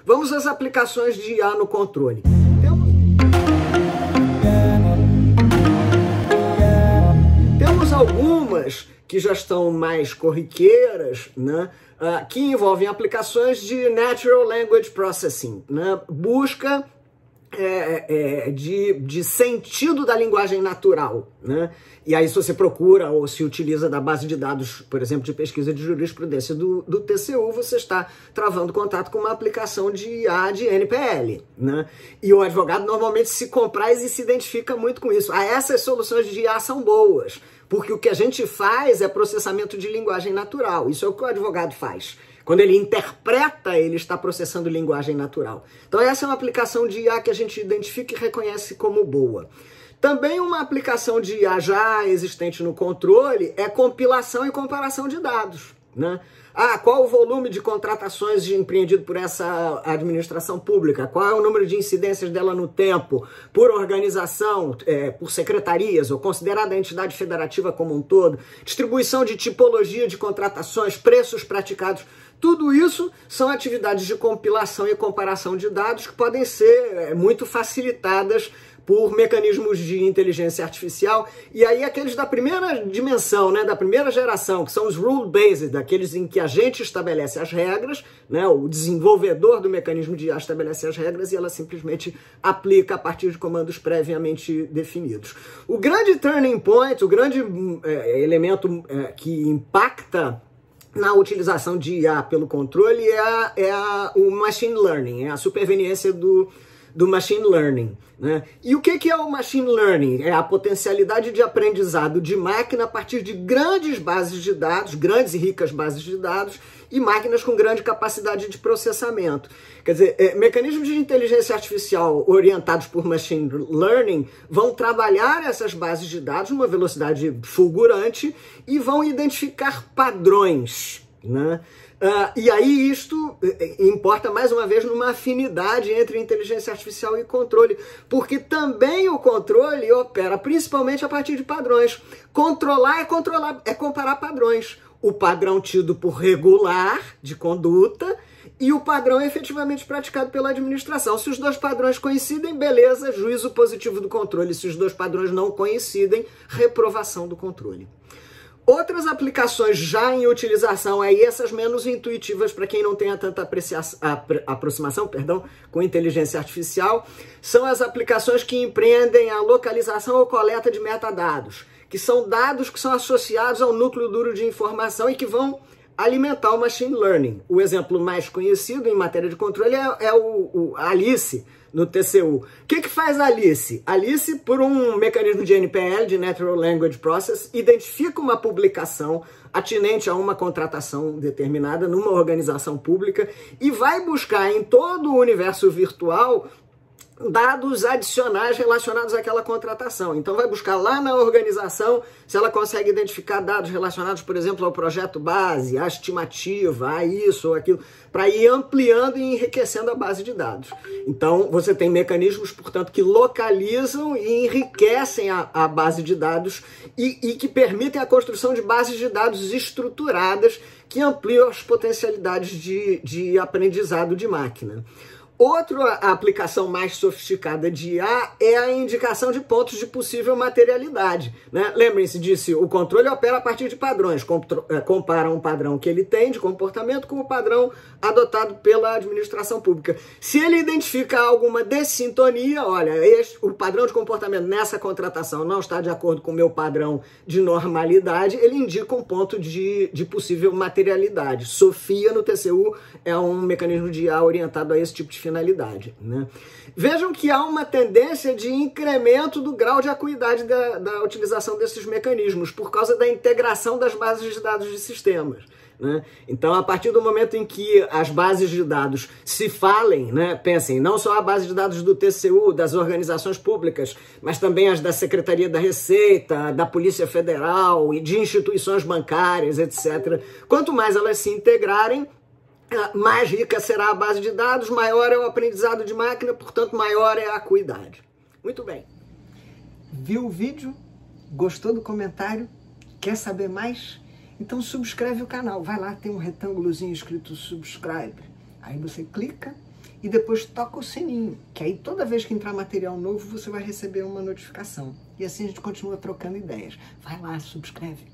Vamos às aplicações de IA no controle. Temos algumas que já estão mais corriqueiras, né? Que envolvem aplicações de Natural Language Processing, né? Busca de sentido da linguagem natural, né? E aí, se você procura ou se utiliza da base de dados, por exemplo, de pesquisa de jurisprudência do TCU, você está travando contato com uma aplicação de IA de NPL, né? E o advogado normalmente se compraz e se identifica muito com isso. Essas soluções de IA são boas, porque o que a gente faz é processamento de linguagem natural. Isso é o que o advogado faz. Quando ele interpreta, ele está processando linguagem natural. Então essa é uma aplicação de IA que a gente identifica e reconhece como boa. Também uma aplicação de IA já existente no controle é compilação e comparação de dados, né? Qual o volume de contratações empreendido por essa administração pública? Qual é o número de incidências dela no tempo? Por organização, por secretarias, ou considerada a entidade federativa como um todo? Distribuição de tipologia de contratações, preços praticados. Tudo isso são atividades de compilação e comparação de dados que podem ser muito facilitadas por mecanismos de inteligência artificial, e aí aqueles da primeira dimensão, né, da primeira geração, que são os rule-based, aqueles em que a gente estabelece as regras, né, o desenvolvedor do mecanismo de IA estabelece as regras e ela simplesmente aplica a partir de comandos previamente definidos. O grande turning point, o grande elemento que impacta na utilização de IA pelo controle o machine learning, é a superveniência do machine learning, né? E o que é o machine learning? É a potencialidade de aprendizado de máquina a partir de grandes bases de dados, grandes e ricas bases de dados, e máquinas com grande capacidade de processamento. Quer dizer, mecanismos de inteligência artificial orientados por machine learning vão trabalhar essas bases de dados numa velocidade fulgurante e vão identificar padrões, né? E aí isto importa mais uma vez numa afinidade entre inteligência artificial e controle, porque também o controle opera principalmente a partir de padrões. Controlar é comparar padrões. O padrão tido por regular de conduta e o padrão efetivamente praticado pela administração. Se os dois padrões coincidem, beleza, juízo positivo do controle. Se os dois padrões não coincidem, reprovação do controle. Outras aplicações já em utilização, essas menos intuitivas para quem não tenha tanta aproximação com inteligência artificial, são as aplicações que empreendem a localização ou coleta de metadados, que são dados que são associados ao núcleo duro de informação e que vão alimentar o machine learning. O exemplo mais conhecido em matéria de controle é o Alice, no TCU. O que faz a Alice? Alice, por um mecanismo de NPL, de Natural Language Process, identifica uma publicação atinente a uma contratação determinada numa organização pública e vai buscar em todo o universo virtual dados adicionais relacionados àquela contratação. Então vai buscar lá na organização se ela consegue identificar dados relacionados, por exemplo, ao projeto base, à estimativa, a isso ou aquilo, para ir ampliando e enriquecendo a base de dados. Então você tem mecanismos, portanto, que localizam e enriquecem a base de dados e que permitem a construção de bases de dados estruturadas que ampliam as potencialidades de aprendizado de máquina. Outra aplicação mais sofisticada de IA é a indicação de pontos de possível materialidade, né? Lembrem-se disso, o controle opera a partir de padrões, compara um padrão que ele tem de comportamento com o padrão adotado pela administração pública. Se ele identifica alguma dessintonia, olha, o padrão de comportamento nessa contratação não está de acordo com o meu padrão de normalidade, ele indica um ponto de possível materialidade. Sofia no TCU é um mecanismo de IA orientado a esse tipo de finalidade, né? Vejam que há uma tendência de incremento do grau de acuidade da utilização desses mecanismos por causa da integração das bases de dados de sistemas, né? Então, a partir do momento em que as bases de dados se falem, né, pensem, não só a base de dados do TCU, das organizações públicas, mas também as da Secretaria da Receita, da Polícia Federal e de instituições bancárias, etc. Quanto mais elas se integrarem, mais rica será a base de dados, maior é o aprendizado de máquina, portanto, maior é a acuidade. Muito bem. Viu o vídeo? Gostou do comentário? Quer saber mais? Então subscreve o canal. Vai lá, tem um retângulozinho escrito subscribe. Aí você clica e depois toca o sininho, que aí toda vez que entrar material novo você vai receber uma notificação. E assim a gente continua trocando ideias. Vai lá, subscreve.